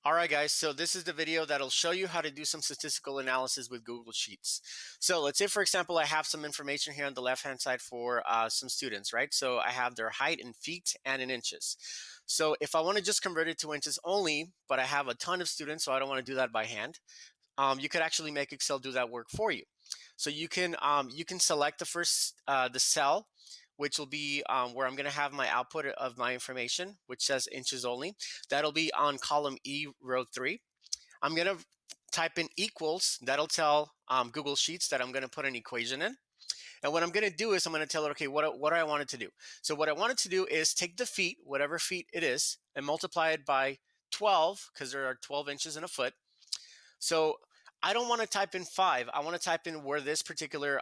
All right, guys, so this is the video that'll show you how to do some statistical analysis with Google Sheets. So let's say, for example, I have some information here on the left-hand side for some students, right? So I have their height in feet and in inches. So if I want to just convert it to inches only, but I have a ton of students, so I don't want to do that by hand, you could actually make Excel do that work for you. So you can select the cell, which will be where I'm going to have my output of my information, which says inches only. That'll be on column E, row 3. I'm going to type in equals. That'll tell Google Sheets that I'm going to put an equation in. And what I'm going to do is I'm going to tell it, okay, what do I want it to do? So what I want it to do is take the feet, whatever feet it is, and multiply it by 12, because there are 12 inches in a foot. So I don't want to type in 5. I want to type in where this particular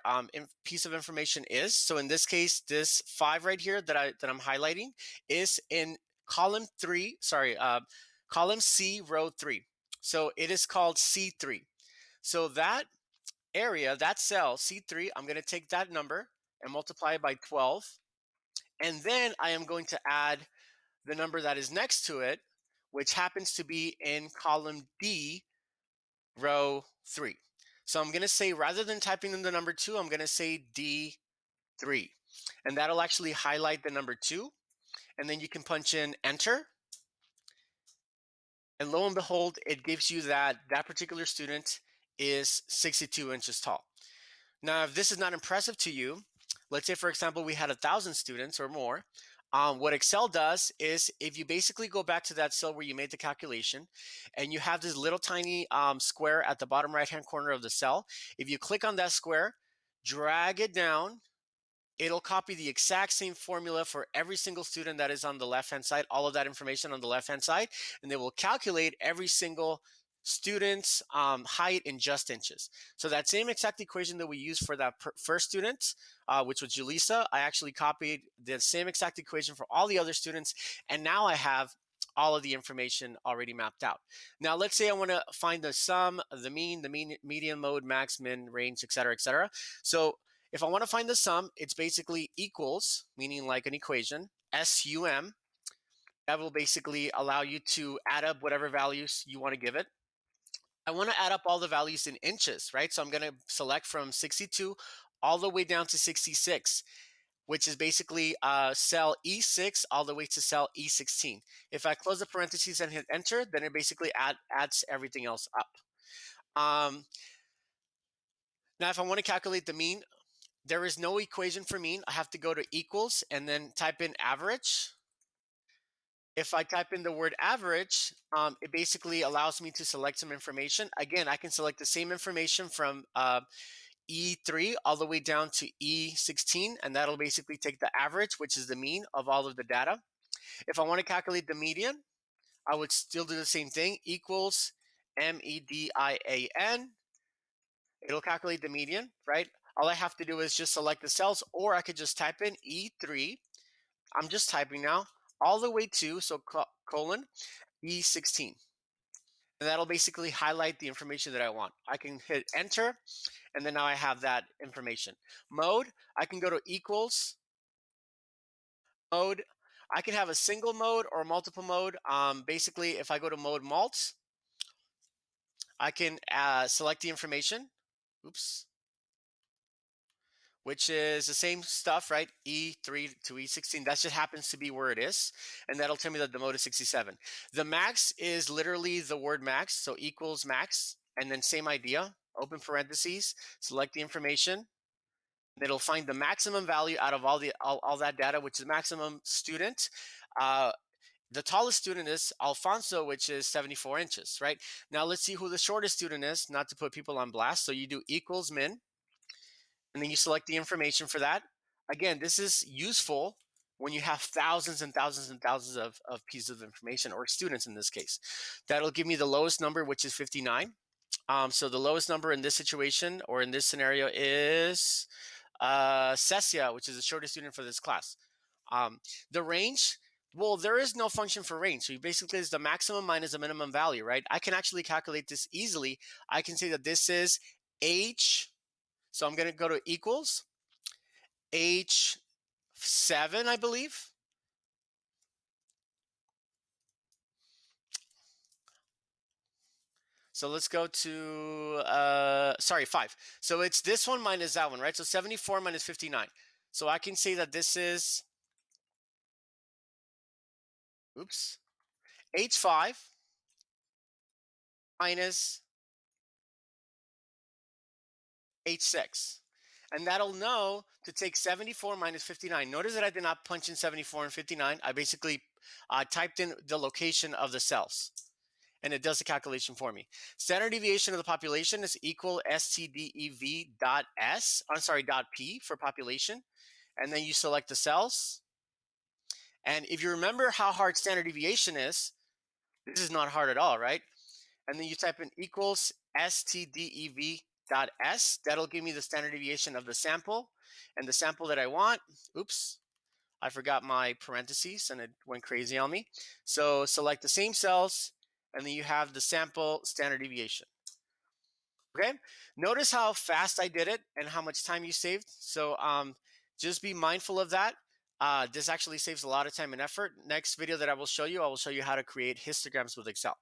piece of information is. So in this case, this 5 right here that I'm highlighting is in column 3. Sorry, column C, row 3. So it is called C3. So that area, that cell C3, I'm going to take that number and multiply it by 12, and then I am going to add the number that is next to it, which happens to be in column D, row 3. So I'm going to say, rather than typing in the number 2, I'm going to say D3. And that'll actually highlight the number 2. And then you can punch in enter. And lo and behold, it gives you that particular student is 62 inches tall. Now, if this is not impressive to you, let's say, for example, we had 1,000 students or more. What Excel does is, if you basically go back to that cell where you made the calculation and you have this little tiny square at the bottom right-hand corner of the cell, if you click on that square, drag it down, it'll copy the exact same formula for every single student that is on the left-hand side, all of that information on the left-hand side, and they will calculate every single student's height in just inches. So that same exact equation that we used for that first student, which was Julissa, I actually copied the same exact equation for all the other students, and now I have all of the information already mapped out. Now, let's say I want to find the sum, the mean, median, mode, max, min, range, etc., etc. So if I want to find the sum, it's basically equals, meaning like an equation, SUM. That will basically allow you to add up whatever values you want to give it. I want to add up all the values in inches, right? So I'm going to select from 62 all the way down to 66, which is basically cell E6 all the way to cell E16. If I close the parentheses and hit enter, then it basically adds everything else up. Now, if I want to calculate the mean, there is no equation for mean. I have to go to equals and then type in average. If I type in the word average, it basically allows me to select some information. Again, I can select the same information from E3 all the way down to E16, and that'll basically take the average, which is the mean of all of the data. If I want to calculate the median, I would still do the same thing, equals MEDIAN. It'll calculate the median, right? All I have to do is just select the cells, or I could just type in E3. I'm just typing now, all the way to, so colon, E16. And that'll basically highlight the information that I want. I can hit enter, and then now I have that information. Mode, I can go to equals. Mode, I can have a single mode or multiple mode. Basically, if I go to mode mult, I can select the information. Oops. Which is the same stuff, right? E3 to E16. That just happens to be where it is. And that'll tell me that the mode is 67. The max is literally the word max. So equals max. And then same idea, open parentheses, select the information. And it'll find the maximum value out of all that data, which is maximum student. The tallest student is Alfonso, which is 74 inches, right? Now let's see who the shortest student is, not to put people on blast. So you do equals min, and then you select the information for that. Again, this is useful when you have thousands and thousands and thousands of pieces of information, or students in this case. That'll give me the lowest number, which is 59. So the lowest number in this situation, or in this scenario, is Cecia, which is the shortest student for this class. The range, well, there is no function for range. So basically it's the maximum minus the minimum value, right? I can actually calculate this easily. I can say that this is age. So I'm going to go to equals H7, I believe. So let's go to, sorry, 5. So it's this one minus that one, right? So 74 minus 59. So I can say that this is, oops, H5 minus H6. And that'll know to take 74 minus 59. Notice that I did not punch in 74 and 59. I basically typed in the location of the cells, and it does the calculation for me. Standard deviation of the population is equal STDEV dot S, I'm sorry, dot P for population. And then you select the cells. And if you remember how hard standard deviation is, this is not hard at all, right? And then you type in equals STDEV dot S. That'll give me the standard deviation of the sample. And the sample that I want, oops, I forgot my parentheses and it went crazy on me. So select the same cells, and then you have the sample standard deviation. Okay, notice how fast I did it and how much time you saved. So just be mindful of that. This actually saves a lot of time and effort. Next video that I will show you how to create histograms with Excel.